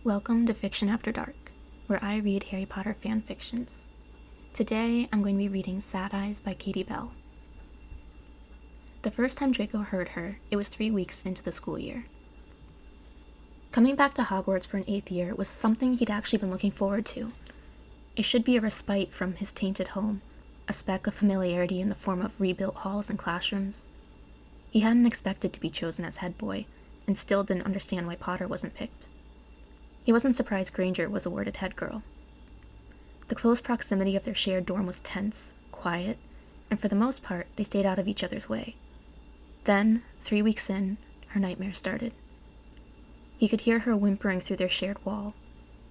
Welcome to Fiction After Dark, where I read Harry Potter fan fictions. Today, I'm going to be reading Sad Eyes by Katie Bell. The first time Draco heard her, it was 3 weeks into the school year. Coming back to Hogwarts for an 8th year was something he'd actually been looking forward to. It should be a respite from his tainted home, a speck of familiarity in the form of rebuilt halls and classrooms. He hadn't expected to be chosen as head boy, and still didn't understand why Potter wasn't picked. He wasn't surprised Granger was awarded head girl. The close proximity of their shared dorm was tense, quiet, and for the most part, they stayed out of each other's way. Then, 3 weeks in, her nightmare started. He could hear her whimpering through their shared wall.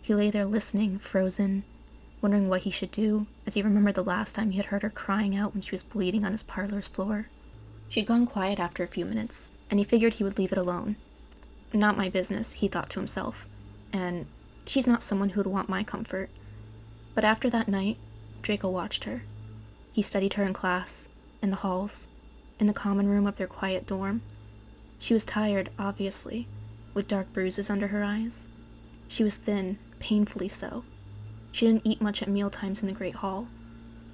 He lay there listening, frozen, wondering what he should do, as he remembered the last time he had heard her crying out when she was bleeding on his parlor's floor. She'd gone quiet after a few minutes, and he figured he would leave it alone. Not my business, he thought to himself, and she's not someone who'd want my comfort. But after that night, Draco watched her. He studied her in class, in the halls, in the common room of their quiet dorm. She was tired, obviously, with dark bruises under her eyes. She was thin, painfully so. She didn't eat much at mealtimes in the Great Hall.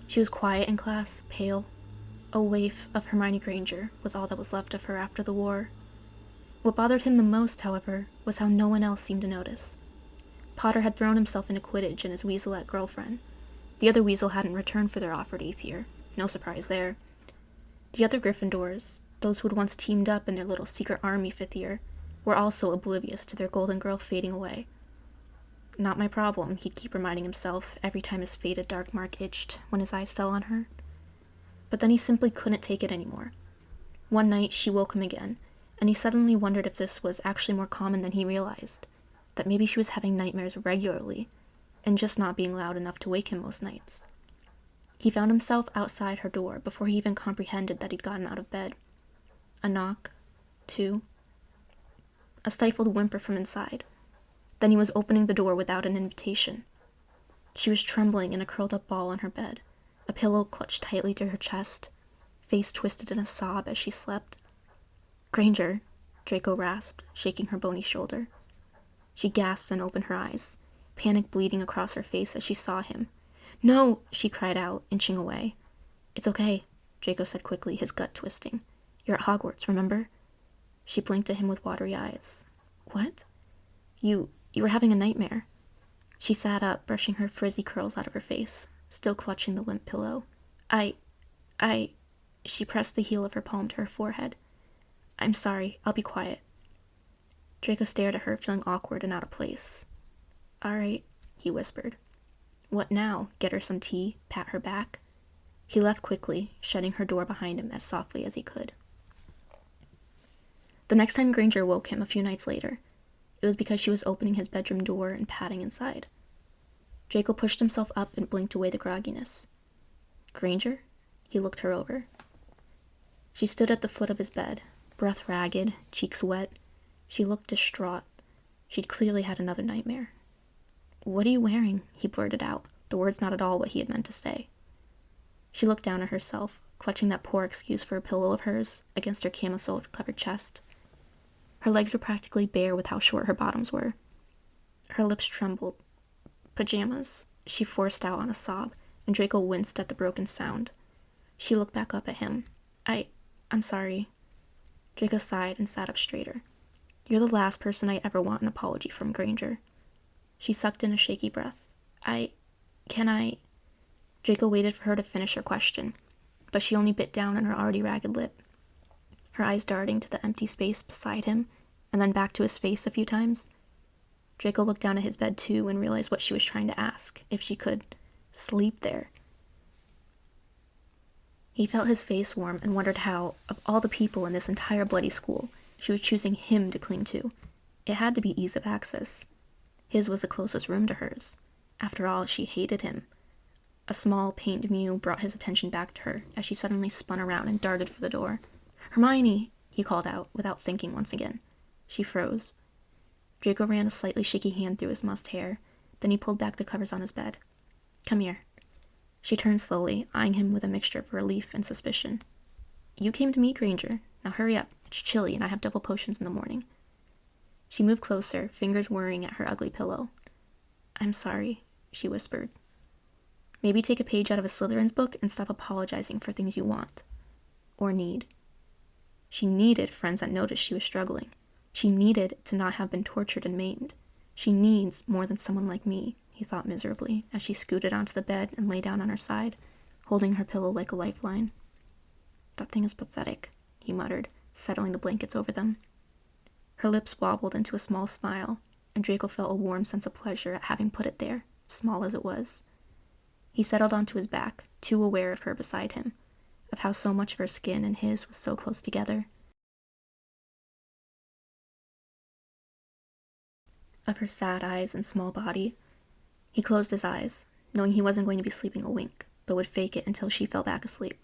She was quiet in class, pale. A waif of Hermione Granger was all that was left of her after the war. What bothered him the most, however, was how no one else seemed to notice. Potter had thrown himself into Quidditch and his weaselette girlfriend. The other weasel hadn't returned for their offered 8th year. No surprise there. The other Gryffindors, those who had once teamed up in their little secret army 5th year, were also oblivious to their golden girl fading away. Not my problem, he'd keep reminding himself every time his faded dark mark itched when his eyes fell on her. But then he simply couldn't take it anymore. One night, she woke him again, and he suddenly wondered if this was actually more common than he realized, that maybe she was having nightmares regularly, and just not being loud enough to wake him most nights. He found himself outside her door before he even comprehended that he'd gotten out of bed. A knock, 2, a stifled whimper from inside. Then he was opening the door without an invitation. She was trembling in a curled-up ball on her bed, a pillow clutched tightly to her chest, face twisted in a sob as she slept. "Granger," Draco rasped, shaking her bony shoulder. She gasped and opened her eyes, panic bleeding across her face as she saw him. "No!" she cried out, inching away. "It's okay," Draco said quickly, his gut twisting. "You're at Hogwarts, remember?" She blinked at him with watery eyes. "What?" You were having a nightmare." She sat up, brushing her frizzy curls out of her face, still clutching the limp pillow. I... She pressed the heel of her palm to her forehead. "I'm sorry, I'll be quiet." Draco stared at her, feeling awkward and out of place. "All right," he whispered. "What now? Get her some tea? Pat her back?" He left quickly, shutting her door behind him as softly as he could. The next time Granger woke him a few nights later, it was because she was opening his bedroom door and patting inside. Draco pushed himself up and blinked away the grogginess. "Granger?" He looked her over. She stood at the foot of his bed, breath ragged, cheeks wet. She looked distraught. She'd clearly had another nightmare. "What are you wearing?" he blurted out, the words not at all what he had meant to say. She looked down at herself, clutching that poor excuse for a pillow of hers against her camisole-covered chest. Her legs were practically bare with how short her bottoms were. Her lips trembled. "Pajamas," she forced out on a sob, and Draco winced at the broken sound. She looked back up at him. I'm sorry." Draco sighed and sat up straighter. "You're the last person I ever want an apology from, Granger." She sucked in a shaky breath. Can I... Draco waited for her to finish her question, but she only bit down on her already ragged lip. Her eyes darting to the empty space beside him, and then back to his face a few times. Draco looked down at his bed too and realized what she was trying to ask, if she could sleep there. He felt his face warm and wondered how, of all the people in this entire bloody school, she was choosing him to cling to. It had to be ease of access. His was the closest room to hers. After all, she hated him. A small, pained mew brought his attention back to her as she suddenly spun around and darted for the door. "Hermione!" he called out, without thinking once again. She froze. Draco ran a slightly shaky hand through his mussed hair, then he pulled back the covers on his bed. "Come here." She turned slowly, eyeing him with a mixture of relief and suspicion. "You came to me, Granger. Now hurry up. It's chilly, and I have double potions in the morning." She moved closer, fingers whirring at her ugly pillow. "I'm sorry," she whispered. "Maybe take a page out of a Slytherin's book and stop apologizing for things you want. Or need." She needed friends that noticed she was struggling. She needed to not have been tortured and maimed. She needs more than someone like me, he thought miserably, as she scooted onto the bed and lay down on her side, holding her pillow like a lifeline. "That thing is pathetic," he muttered, settling the blankets over them. Her lips wobbled into a small smile, and Draco felt a warm sense of pleasure at having put it there, small as it was. He settled onto his back, too aware of her beside him, of how so much of her skin and his was so close together. Of her sad eyes and small body. He closed his eyes, knowing he wasn't going to be sleeping a wink, but would fake it until she fell back asleep.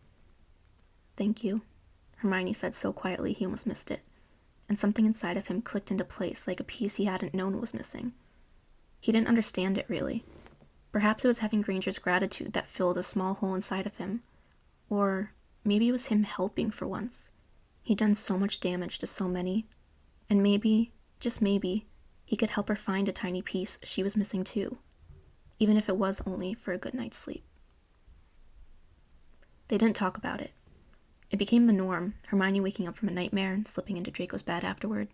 "Thank you," Hermione said so quietly he almost missed it, and something inside of him clicked into place like a piece he hadn't known was missing. He didn't understand it, really. Perhaps it was having Granger's gratitude that filled a small hole inside of him, or maybe it was him helping for once. He'd done so much damage to so many, and maybe, just maybe, he could help her find a tiny piece she was missing too, even if it was only for a good night's sleep. They didn't talk about it. It became the norm, Hermione waking up from a nightmare and slipping into Draco's bed afterward.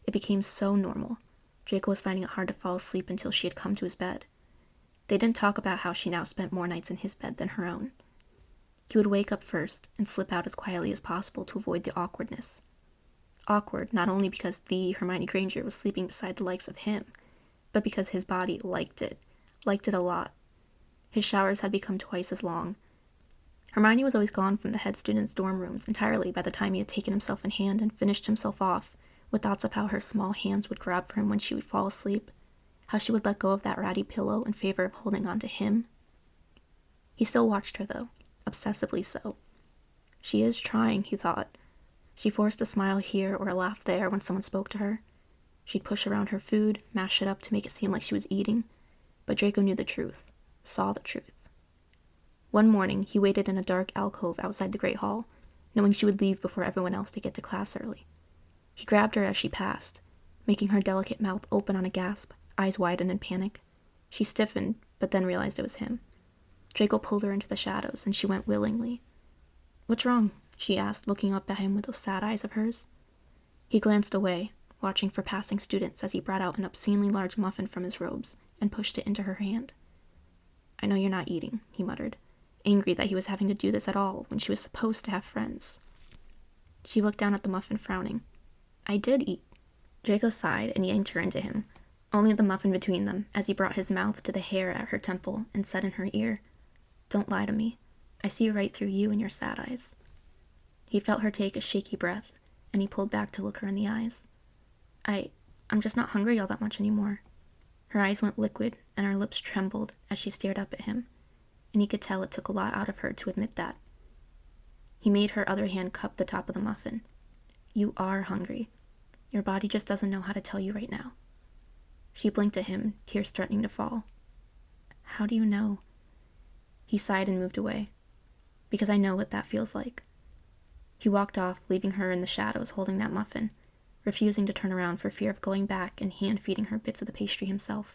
It became so normal. Draco was finding it hard to fall asleep until she had come to his bed. They didn't talk about how she now spent more nights in his bed than her own. He would wake up first and slip out as quietly as possible to avoid the awkwardness. Awkward not only because the Hermione Granger was sleeping beside the likes of him, but because his body liked it a lot. His showers had become twice as long. Hermione was always gone from the head students' dorm rooms entirely by the time he had taken himself in hand and finished himself off, with thoughts of how her small hands would grab for him when she would fall asleep, how she would let go of that ratty pillow in favor of holding on to him. He still watched her, though, obsessively so. She is trying, he thought. She forced a smile here or a laugh there when someone spoke to her. She'd push around her food, mash it up to make it seem like she was eating, but Draco knew the truth, saw the truth. One morning, he waited in a dark alcove outside the Great Hall, knowing she would leave before everyone else to get to class early. He grabbed her as she passed, making her delicate mouth open on a gasp, eyes widened in panic. She stiffened, but then realized it was him. Draco pulled her into the shadows, and she went willingly. "What's wrong?" she asked, looking up at him with those sad eyes of hers. He glanced away, watching for passing students as he brought out an obscenely large muffin from his robes and pushed it into her hand. "I know you're not eating," he muttered, angry that he was having to do this at all when she was supposed to have friends. She looked down at the muffin, frowning. "I did eat." Draco sighed and yanked her into him, only the muffin between them, as he brought his mouth to the hair at her temple and said in her ear, "Don't lie to me. I see right through you and your sad eyes." He felt her take a shaky breath, and he pulled back to look her in the eyes. I'm just not hungry all that much anymore." Her eyes went liquid, and her lips trembled as she stared up at him, and he could tell it took a lot out of her to admit that. He made her other hand cup the top of the muffin. "You are hungry. Your body just doesn't know how to tell you right now." She blinked at him, tears threatening to fall. "How do you know?" He sighed and moved away. "Because I know what that feels like." He walked off, leaving her in the shadows holding that muffin, refusing to turn around for fear of going back and hand-feeding her bits of the pastry himself.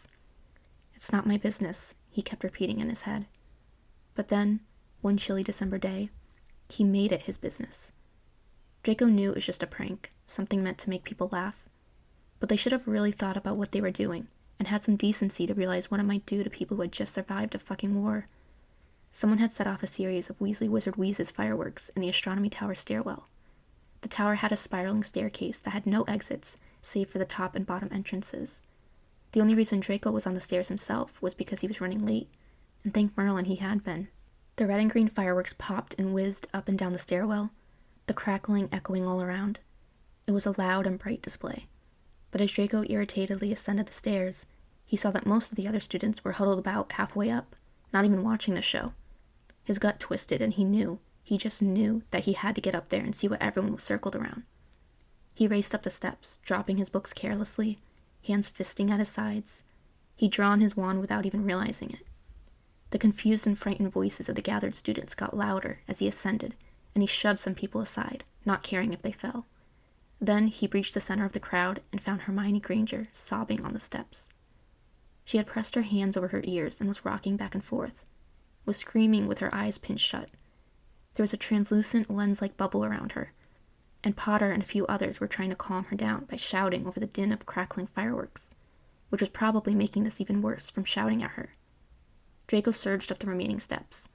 "It's not my business," he kept repeating in his head. But then, one chilly December day, he made it his business. Draco knew it was just a prank, something meant to make people laugh. But they should have really thought about what they were doing, and had some decency to realize what it might do to people who had just survived a fucking war. Someone had set off a series of Weasley Wizard Wheezes fireworks in the astronomy tower stairwell. The tower had a spiraling staircase that had no exits, save for the top and bottom entrances. The only reason Draco was on the stairs himself was because he was running late, and thank Merlin he had been. The red and green fireworks popped and whizzed up and down the stairwell, the crackling echoing all around. It was a loud and bright display. But as Draco irritatedly ascended the stairs, he saw that most of the other students were huddled about halfway up, not even watching the show. His gut twisted, and he just knew that he had to get up there and see what everyone was circled around. He raced up the steps, dropping his books carelessly, hands fisting at his sides. He'd drawn his wand without even realizing it. The confused and frightened voices of the gathered students got louder as he ascended, and he shoved some people aside, not caring if they fell. Then he reached the center of the crowd and found Hermione Granger sobbing on the steps. She had pressed her hands over her ears and was rocking back and forth, was screaming with her eyes pinched shut. There was a translucent lens-like bubble around her, and Potter and a few others were trying to calm her down by shouting over the din of crackling fireworks, which was probably making this even worse from shouting at her. Draco surged up the remaining steps.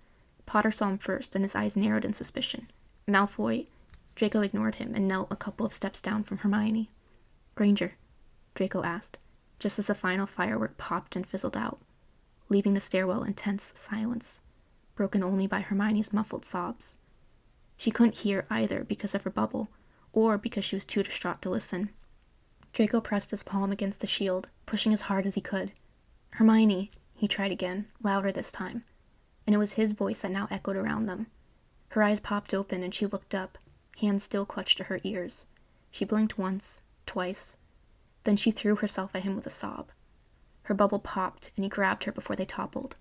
Potter saw him first, and his eyes narrowed in suspicion. Malfoy. Draco ignored him and knelt a couple of steps down from Hermione. "Granger," Draco asked, just as the final firework popped and fizzled out, leaving the stairwell in tense silence, broken only by Hermione's muffled sobs. She couldn't hear either because of her bubble, or because she was too distraught to listen. Draco pressed his palm against the shield, pushing as hard as he could. "Hermione," he tried again, louder this time, and it was his voice that now echoed around them. Her eyes popped open and she looked up, hands still clutched to her ears. She blinked once, twice. Then she threw herself at him with a sob. Her bubble popped, and he grabbed her before they toppled.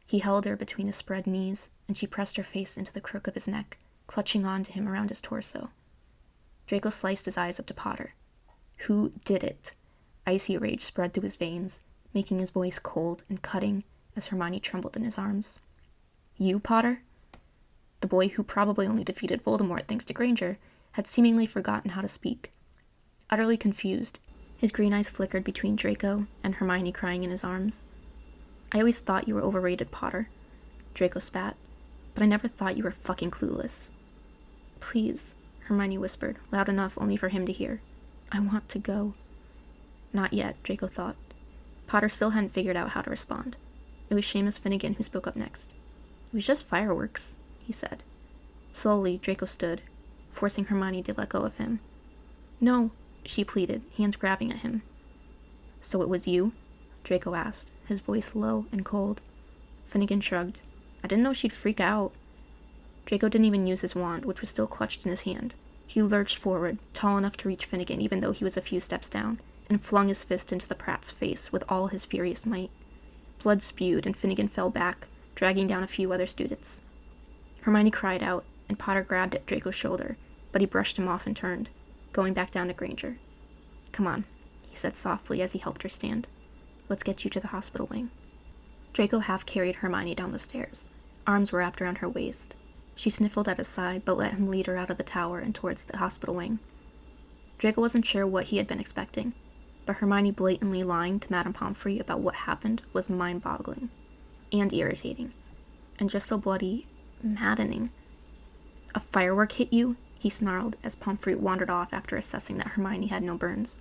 He held her between his spread knees, and she pressed her face into the crook of his neck, clutching on to him around his torso. Draco sliced his eyes up to Potter. Who did it? Icy rage spread through his veins, making his voice cold and cutting as Hermione trembled in his arms. "You, Potter?" The boy, who probably only defeated Voldemort thanks to Granger, had seemingly forgotten how to speak. Utterly confused, his green eyes flickered between Draco and Hermione crying in his arms. "I always thought you were overrated, Potter," Draco spat, "but I never thought you were fucking clueless." "Please," Hermione whispered, loud enough only for him to hear. "I want to go." Not yet, Draco thought. Potter still hadn't figured out how to respond. It was Seamus Finnegan who spoke up next. "It was just fireworks," he said. Slowly, Draco stood, forcing Hermione to let go of him. "No," she pleaded, hands grabbing at him. "So it was you?" Draco asked, his voice low and cold. Finnegan shrugged. "I didn't know she'd freak out." Draco didn't even use his wand, which was still clutched in his hand. He lurched forward, tall enough to reach Finnegan even though he was a few steps down, and flung his fist into the Pratt's face with all his furious might. Blood spewed, and Finnegan fell back, dragging down a few other students. Hermione cried out, and Potter grabbed at Draco's shoulder, but he brushed him off and turned, going back down to Granger. "Come on," he said softly as he helped her stand. "Let's get you to the hospital wing." Draco half-carried Hermione down the stairs, arms wrapped around her waist. She sniffled at his side, but let him lead her out of the tower and towards the hospital wing. Draco wasn't sure what he had been expecting, but Hermione blatantly lying to Madame Pomfrey about what happened was mind-boggling, and irritating, and just so bloody maddening. "A firework hit you?" he snarled as Pomfrey wandered off after assessing that Hermione had no burns.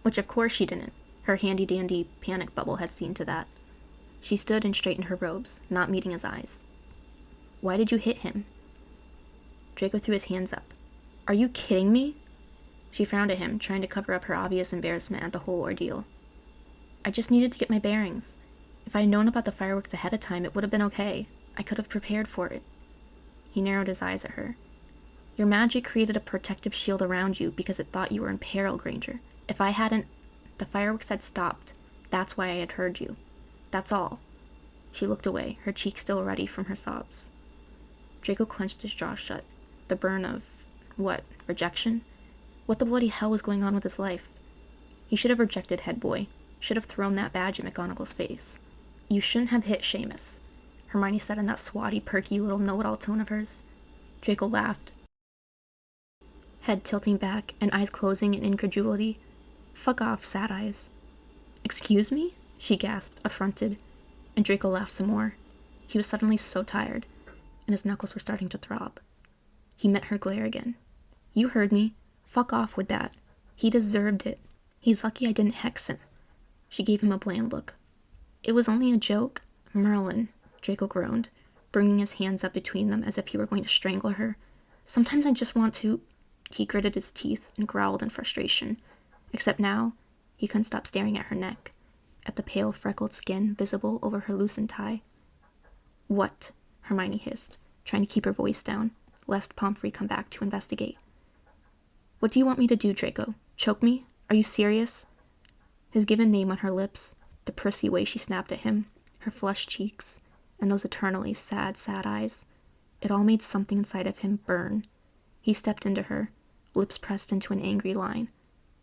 Which of course she didn't. Her handy-dandy panic bubble had seen to that. She stood and straightened her robes, not meeting his eyes. "Why did you hit him?" Draco threw his hands up. "Are you kidding me?" She frowned at him, trying to cover up her obvious embarrassment at the whole ordeal. "I just needed to get my bearings. If I had known about the fireworks ahead of time, it would have been okay. I could have prepared for it." He narrowed his eyes at her. "Your magic created a protective shield around you because it thought you were in peril, Granger. If I hadn't... The fireworks had stopped. That's why I had heard you. That's all." She looked away, her cheek still ruddy from her sobs. Draco clenched his jaw shut. The burn of... what? Rejection? What the bloody hell was going on with his life? He should have rejected Head Boy. Should have thrown that badge at McGonagall's face. "You shouldn't have hit Seamus," Hermione said in that swatty, perky little know-it-all tone of hers. Draco laughed, head tilting back and eyes closing in incredulity. "Fuck off, Sad Eyes." "Excuse me?" she gasped, affronted, and Draco laughed some more. He was suddenly so tired, and his knuckles were starting to throb. He met her glare again. "You heard me. Fuck off with that. He deserved it. He's lucky I didn't hex him." She gave him a bland look. "It was only a joke, Merlin," Draco groaned, bringing his hands up between them as if he were going to strangle her. "Sometimes I just want to..." He gritted his teeth and growled in frustration. Except now, he couldn't stop staring at her neck, at the pale, freckled skin visible over her loosened tie. "What?" Hermione hissed, trying to keep her voice down, lest Pomfrey come back to investigate. "What do you want me to do, Draco? Choke me? Are you serious?" His given name on her lips, the prissy way she snapped at him, her flushed cheeks, and those eternally sad, sad eyes. It all made something inside of him burn. He stepped into her, lips pressed into an angry line,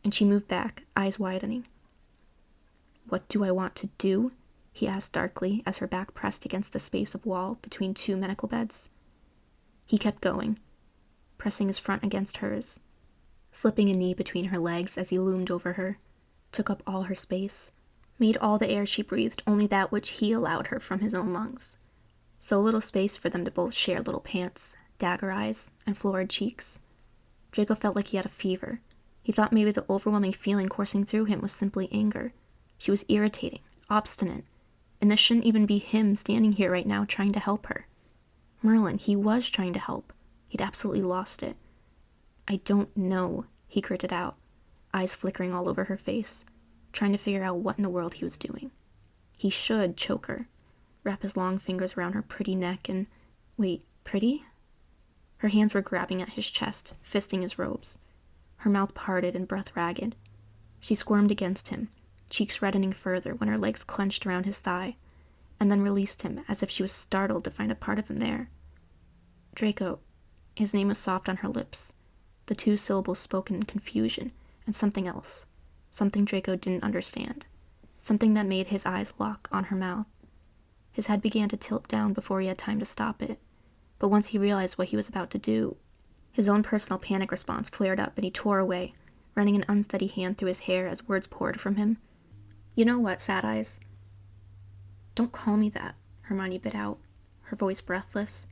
and she moved back, eyes widening. "What do I want to do?" he asked darkly as her back pressed against the space of wall between two medical beds. He kept going, pressing his front against hers, slipping a knee between her legs as he loomed over her, took up all her space, made all the air she breathed only that which he allowed her from his own lungs. So little space for them to both share little pants, dagger eyes, and florid cheeks. Draco felt like he had a fever. He thought maybe the overwhelming feeling coursing through him was simply anger. She was irritating, obstinate, and this shouldn't even be him standing here right now trying to help her. Merlin, he was trying to help. He'd absolutely lost it. "I don't know," he gritted out, eyes flickering all over her face, trying to figure out what in the world he was doing. He should choke her, wrap his long fingers around her pretty neck and... Wait, pretty? Her hands were grabbing at his chest, fisting his robes. Her mouth parted and breath ragged. She squirmed against him, cheeks reddening further when her legs clenched around his thigh, and then released him as if she was startled to find a part of him there. Draco. His name was soft on her lips, the two syllables spoken in confusion, and something else. Something Draco didn't understand. Something that made his eyes lock on her mouth. His head began to tilt down before he had time to stop it, but once he realized what he was about to do, his own personal panic response flared up and he tore away, running an unsteady hand through his hair as words poured from him. "You know what, Sad Eyes?" "Don't call me that," Hermione bit out, her voice breathless.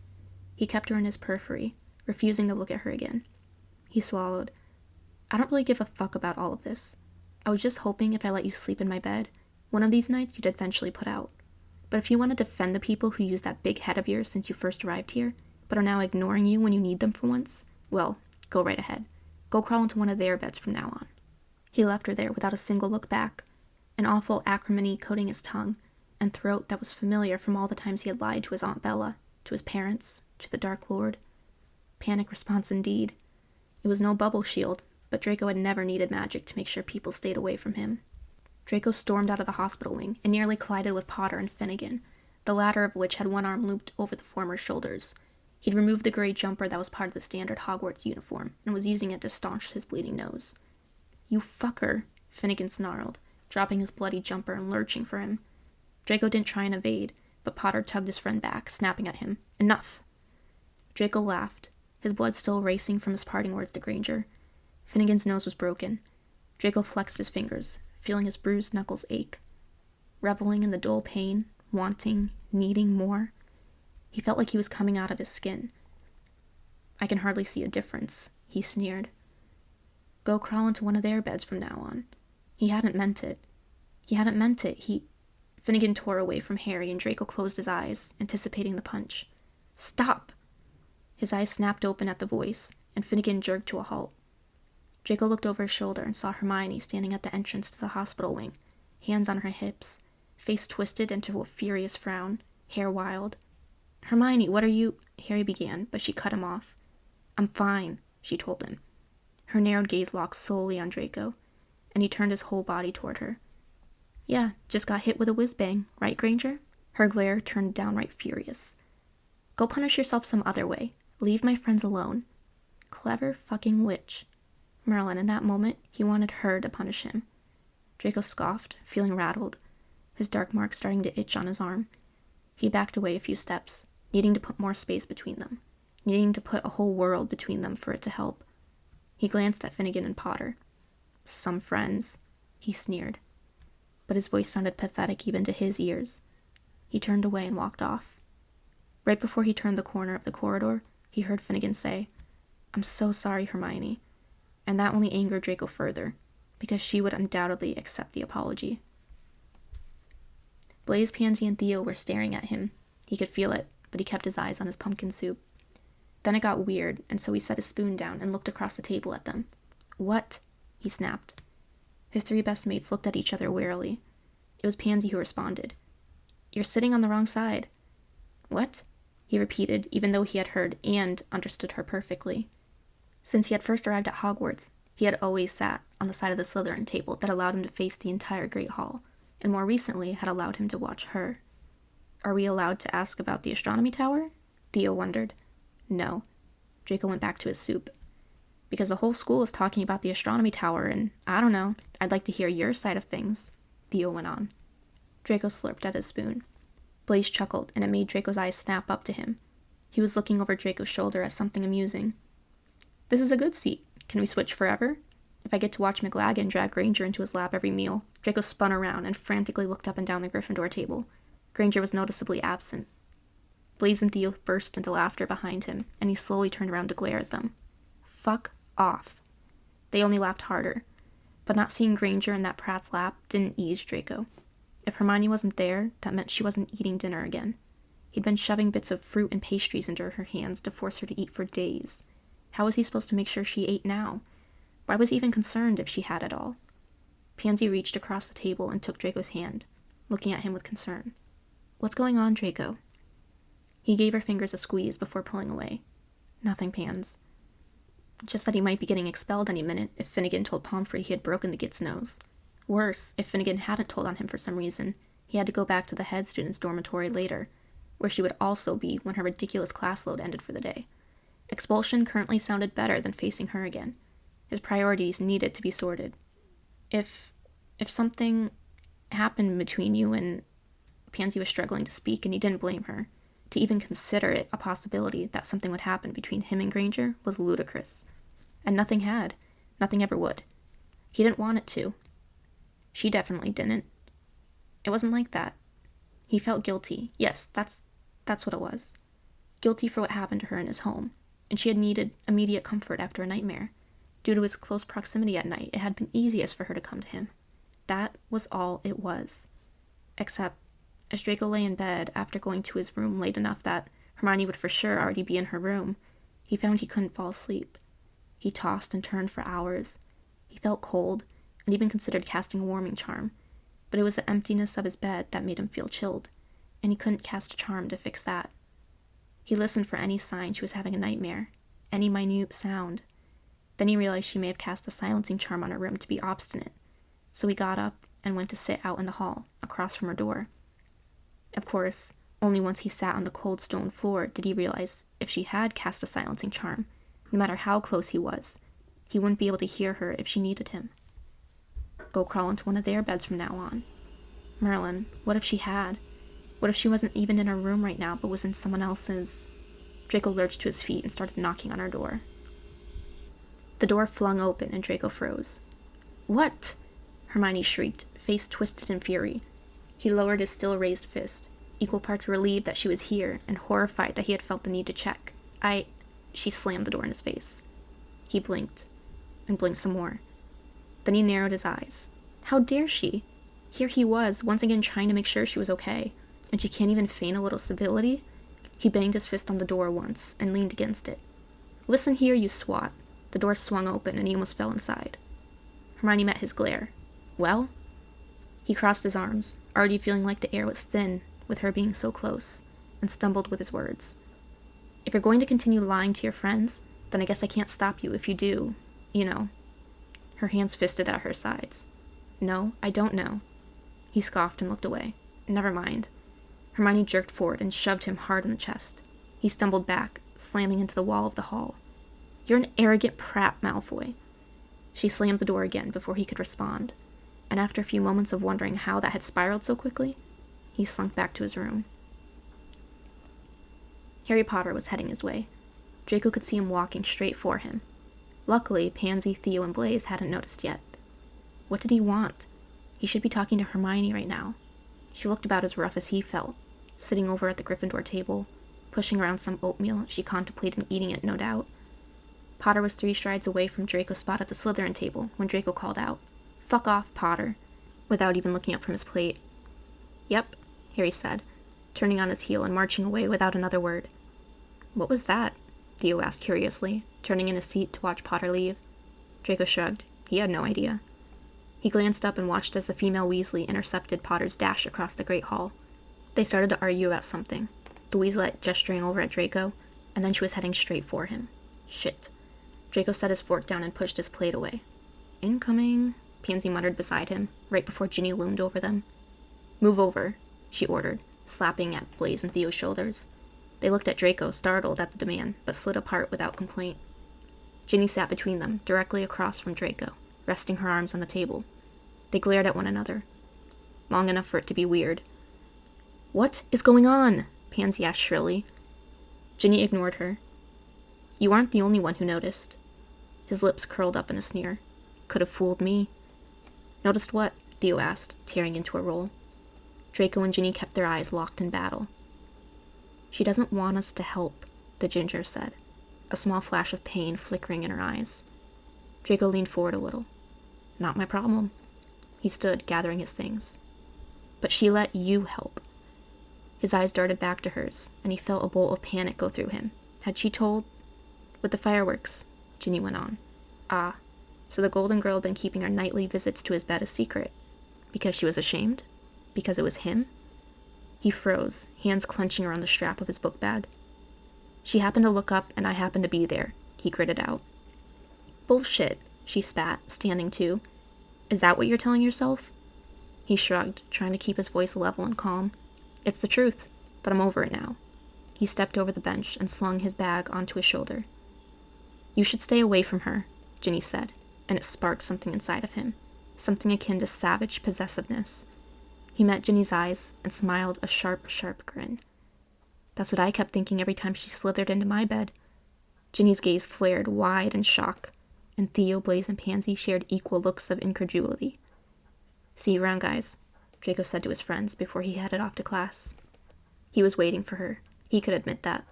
He kept her in his periphery, refusing to look at her again. He swallowed. "I don't really give a fuck about all of this. I was just hoping if I let you sleep in my bed, one of these nights you'd eventually put out. But if you want to defend the people who used that big head of yours since you first arrived here, but are now ignoring you when you need them for once, well, go right ahead. Go crawl into one of their beds from now on." He left her there without a single look back, an awful acrimony coating his tongue and throat that was familiar from all the times he had lied to his Aunt Bella, to his parents, to the Dark Lord. Panic response indeed. It was no bubble shield, but Draco had never needed magic to make sure people stayed away from him. Draco stormed out of the hospital wing and nearly collided with Potter and Finnegan, the latter of which had one arm looped over the former's shoulders. He'd removed the gray jumper that was part of the standard Hogwarts uniform and was using it to staunch his bleeding nose. "You fucker," Finnegan snarled, dropping his bloody jumper and lurching for him. Draco didn't try and evade, but Potter tugged his friend back, snapping at him. "Enough!" Draco laughed, his blood still racing from his parting words to Granger. Finnegan's nose was broken. Draco flexed his fingers, feeling his bruised knuckles ache. Reveling in the dull pain, wanting, needing more. He felt like he was coming out of his skin. "I can hardly see a difference," he sneered. "Go crawl into one of their beds from now on." He hadn't meant it. Finnegan tore away from Harry and Draco closed his eyes, anticipating the punch. "Stop!" His eyes snapped open at the voice, and Finnegan jerked to a halt. Draco looked over his shoulder and saw Hermione standing at the entrance to the hospital wing, hands on her hips, face twisted into a furious frown, hair wild. "Hermione, what are you—" Harry began, but she cut him off. "I'm fine," she told him. Her narrowed gaze locked solely on Draco, and he turned his whole body toward her. "Yeah, just got hit with a whiz-bang, right, Granger?" Her glare turned downright furious. "Go punish yourself some other way. Leave my friends alone." Clever fucking witch. Merlin, in that moment, he wanted her to punish him. Draco scoffed, feeling rattled, his dark mark starting to itch on his arm. He backed away a few steps, needing to put more space between them, needing to put a whole world between them for it to help. He glanced at Finnegan and Potter. "Some friends," he sneered. But his voice sounded pathetic even to his ears. He turned away and walked off. Right before he turned the corner of the corridor, he heard Finnegan say, "I'm so sorry, Hermione." And that only angered Draco further, because she would undoubtedly accept the apology. Blaze, Pansy, and Theo were staring at him. He could feel it, but he kept his eyes on his pumpkin soup. Then it got weird, and so he set his spoon down and looked across the table at them. "What?" he snapped. His three best mates looked at each other warily. It was Pansy who responded. "You're sitting on the wrong side." "What?" he repeated, even though he had heard and understood her perfectly. Since he had first arrived at Hogwarts, he had always sat on the side of the Slytherin table that allowed him to face the entire Great Hall, and more recently had allowed him to watch her. "Are we allowed to ask about the astronomy tower?" Theo wondered. "No." Draco went back to his soup. Because the whole school is talking about the astronomy tower, and I don't know, I'd like to hear your side of things, Theo went on. Draco slurped at his spoon. Blaze chuckled, and it made Draco's eyes snap up to him. He was looking over Draco's shoulder at something amusing. This is a good seat. Can we switch forever? If I get to watch McLaggen drag Granger into his lap every meal. Draco spun around and frantically looked up and down the Gryffindor table. Granger was noticeably absent. Blaze and Theo burst into laughter behind him, and he slowly turned around to glare at them. Fuck off. They only laughed harder, but not seeing Granger in that prat's lap didn't ease Draco. If Hermione wasn't there, that meant she wasn't eating dinner again. He'd been shoving bits of fruit and pastries into her hands to force her to eat for days. How was he supposed to make sure she ate now? Why was he even concerned if she had it all? Pansy reached across the table and took Draco's hand, looking at him with concern. What's going on, Draco? He gave her fingers a squeeze before pulling away. Nothing, Pans. Just that he might be getting expelled any minute if Finnegan told Pomfrey he had broken the Git's nose. Worse, if Finnegan hadn't told on him for some reason, he had to go back to the head student's dormitory later, where she would also be when her ridiculous class load ended for the day. Expulsion currently sounded better than facing her again. His priorities needed to be sorted. If something happened between you and... Pansy was struggling to speak, and he didn't blame her. To even consider it a possibility that something would happen between him and Granger was ludicrous. And nothing had. Nothing ever would. He didn't want it to. She definitely didn't. It wasn't like that. He felt guilty. Yes, that's what it was. Guilty for what happened to her in his home, and she had needed immediate comfort after a nightmare. Due to his close proximity at night, it had been easiest for her to come to him. That was all it was. Except, as Draco lay in bed after going to his room late enough that Hermione would for sure already be in her room, he found he couldn't fall asleep. He tossed and turned for hours. He felt cold, and even considered casting a warming charm, but it was the emptiness of his bed that made him feel chilled, and he couldn't cast a charm to fix that. He listened for any sign she was having a nightmare, any minute sound. Then he realized she may have cast a silencing charm on her room to be obstinate, so he got up and went to sit out in the hall, across from her door. Of course, only once he sat on the cold stone floor did he realize if she had cast a silencing charm, no matter how close he was, he wouldn't be able to hear her if she needed him. Go crawl into one of their beds from now on. Merlin, what if she had? What if she wasn't even in her room right now, but was in someone else's? Draco lurched to his feet and started knocking on her door. The door flung open and Draco froze. What? Hermione shrieked, face twisted in fury. He lowered his still raised fist, equal parts relieved that she was here and horrified that he had felt the need to check. She slammed the door in his face. He blinked, and blinked some more. Then he narrowed his eyes. How dare she? Here he was, once again trying to make sure she was okay, and she can't even feign a little civility? He banged his fist on the door once and leaned against it. Listen here, you swat. The door swung open and he almost fell inside. Hermione met his glare. Well? He crossed his arms, already feeling like the air was thin with her being so close, and stumbled with his words. If you're going to continue lying to your friends, then I guess I can't stop you if you do, you know. Her hands fisted at her sides. No, I don't know. He scoffed and looked away. Never mind. Hermione jerked forward and shoved him hard in the chest. He stumbled back, slamming into the wall of the hall. You're an arrogant prat, Malfoy. She slammed the door again before he could respond, and after a few moments of wondering how that had spiraled so quickly, he slunk back to his room. Harry Potter was heading his way. Draco could see him walking straight for him. Luckily, Pansy, Theo, and Blaze hadn't noticed yet. What did he want? He should be talking to Hermione right now. She looked about as rough as he felt, sitting over at the Gryffindor table, pushing around some oatmeal she contemplated eating it, no doubt. Potter was 3 strides away from Draco's spot at the Slytherin table when Draco called out, "Fuck off, Potter," without even looking up from his plate. Yep, Harry said, turning on his heel and marching away without another word. What was that? Theo asked curiously, turning in his seat to watch Potter leave. Draco shrugged. He had no idea. He glanced up and watched as the female Weasley intercepted Potter's dash across the Great Hall. They started to argue about something, the Weaslette gesturing over at Draco, and then she was heading straight for him. Shit. Draco set his fork down and pushed his plate away. Incoming, Pansy muttered beside him, right before Ginny loomed over them. Move over, she ordered, slapping at Blaze and Theo's shoulders. They looked at Draco, startled at the demand, but slid apart without complaint. Ginny sat between them, directly across from Draco, resting her arms on the table. They glared at one another, long enough for it to be weird. "What is going on?" Pansy asked shrilly. Ginny ignored her. "You aren't the only one who noticed." His lips curled up in a sneer. "Could have fooled me." "Noticed what?" Theo asked, tearing into a roll. Draco and Ginny kept their eyes locked in battle. "She doesn't want us to help," the ginger said, a small flash of pain flickering in her eyes. Draco leaned forward a little. "Not my problem." He stood, gathering his things. "But she let you help." His eyes darted back to hers, and he felt a bolt of panic go through him. Had she told? "With the fireworks," Ginny went on. "Ah, so the Golden Girl had been keeping her nightly visits to his bed a secret. Because she was ashamed? Because it was him?" He froze, hands clenching around the strap of his book bag. "She happened to look up, and I happened to be there," he gritted out. "Bullshit," she spat, standing too. "Is that what you're telling yourself?" He shrugged, trying to keep his voice level and calm. "It's the truth, but I'm over it now." He stepped over the bench and slung his bag onto his shoulder. "You should stay away from her," Ginny said, and it sparked something inside of him, something akin to savage possessiveness. He met Ginny's eyes and smiled a sharp, sharp grin. "That's what I kept thinking every time she slithered into my bed." Ginny's gaze flared wide in shock, and Theo, Blaze, and Pansy shared equal looks of incredulity. "See you around, guys," Draco said to his friends before he headed off to class. He was waiting for her. He could admit that.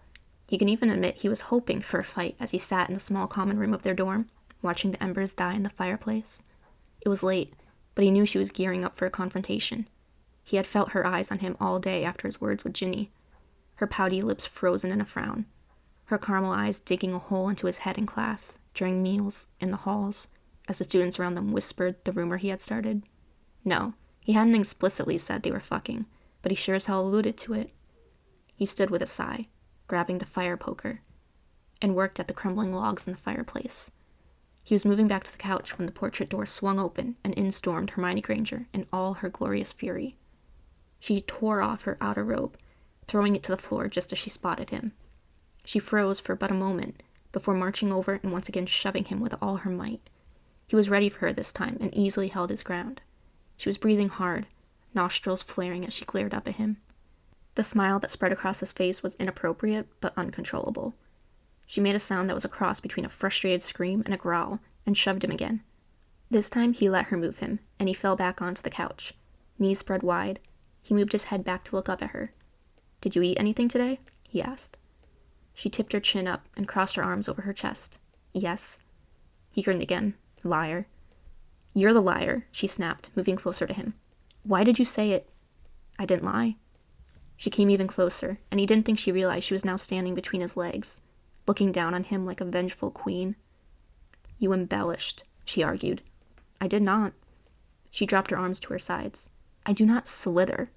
He could even admit he was hoping for a fight as he sat in the small common room of their dorm, watching the embers die in the fireplace. It was late, but he knew she was gearing up for a confrontation. He had felt her eyes on him all day after his words with Ginny, her pouty lips frozen in a frown, her caramel eyes digging a hole into his head in class, during meals, in the halls, as the students around them whispered the rumor he had started. No, he hadn't explicitly said they were fucking, but he sure as hell alluded to it. He stood with a sigh, grabbing the fire poker, and worked at the crumbling logs in the fireplace. He was moving back to the couch when the portrait door swung open and in stormed Hermione Granger in all her glorious fury. She tore off her outer robe, throwing it to the floor just as she spotted him. She froze for but a moment, before marching over and once again shoving him with all her might. He was ready for her this time and easily held his ground. She was breathing hard, nostrils flaring as she glared up at him. The smile that spread across his face was inappropriate but uncontrollable. She made a sound that was a cross between a frustrated scream and a growl, and shoved him again. This time he let her move him, and he fell back onto the couch, knees spread wide. He moved his head back to look up at her. "Did you eat anything today?" he asked. She tipped her chin up and crossed her arms over her chest. "Yes." He grinned again. "Liar." "You're the liar," she snapped, moving closer to him. "Why did you say it?" "I didn't lie." She came even closer, and he didn't think she realized she was now standing between his legs, looking down on him like a vengeful queen. "You embellished," she argued. "I did not." She dropped her arms to her sides. "I do not slither."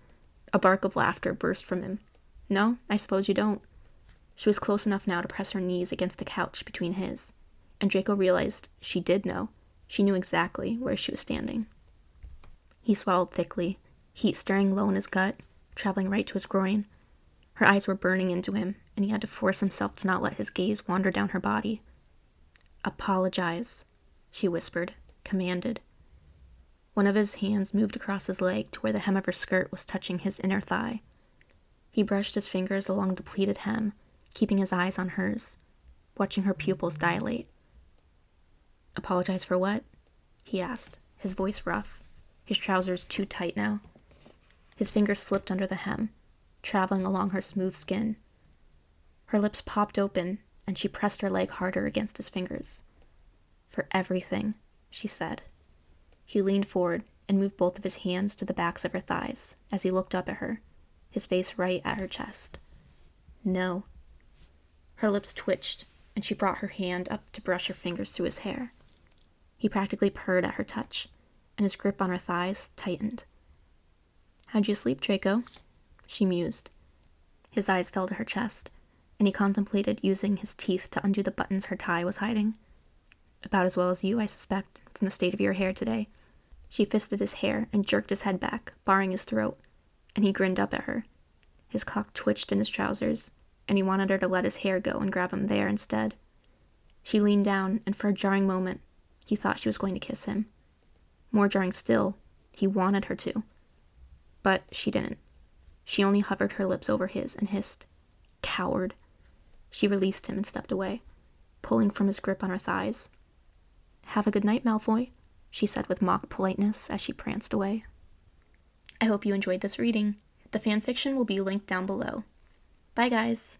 A bark of laughter burst from him. "No, I suppose you don't." She was close enough now to press her knees against the couch between his, and Draco realized she did know. She knew exactly where she was standing. He swallowed thickly, heat stirring low in his gut, traveling right to his groin. Her eyes were burning into him, and he had to force himself to not let his gaze wander down her body. "Apologize," she whispered, commanded. One of his hands moved across his leg to where the hem of her skirt was touching his inner thigh. He brushed his fingers along the pleated hem, keeping his eyes on hers, watching her pupils dilate. "Apologize for what?" he asked, his voice rough, his trousers too tight now. His fingers slipped under the hem, traveling along her smooth skin. Her lips popped open, and she pressed her leg harder against his fingers. "For everything," she said. He leaned forward and moved both of his hands to the backs of her thighs as he looked up at her, his face right at her chest. "No." Her lips twitched, and she brought her hand up to brush her fingers through his hair. He practically purred at her touch, and his grip on her thighs tightened. "How'd you sleep, Draco?" she mused. His eyes fell to her chest, and he contemplated using his teeth to undo the buttons her tie was hiding. "About as well as you, I suspect, from the state of your hair today." She fisted his hair and jerked his head back, barring his throat, and he grinned up at her. His cock twitched in his trousers, and he wanted her to let his hair go and grab him there instead. She leaned down, and for a jarring moment, he thought she was going to kiss him. More jarring still, he wanted her to. But she didn't. She only hovered her lips over his and hissed, "Coward." She released him and stepped away, pulling from his grip on her thighs. "Have a good night, Malfoy," she said with mock politeness as she pranced away. I hope you enjoyed this reading. The fanfiction will be linked down below. Bye, guys!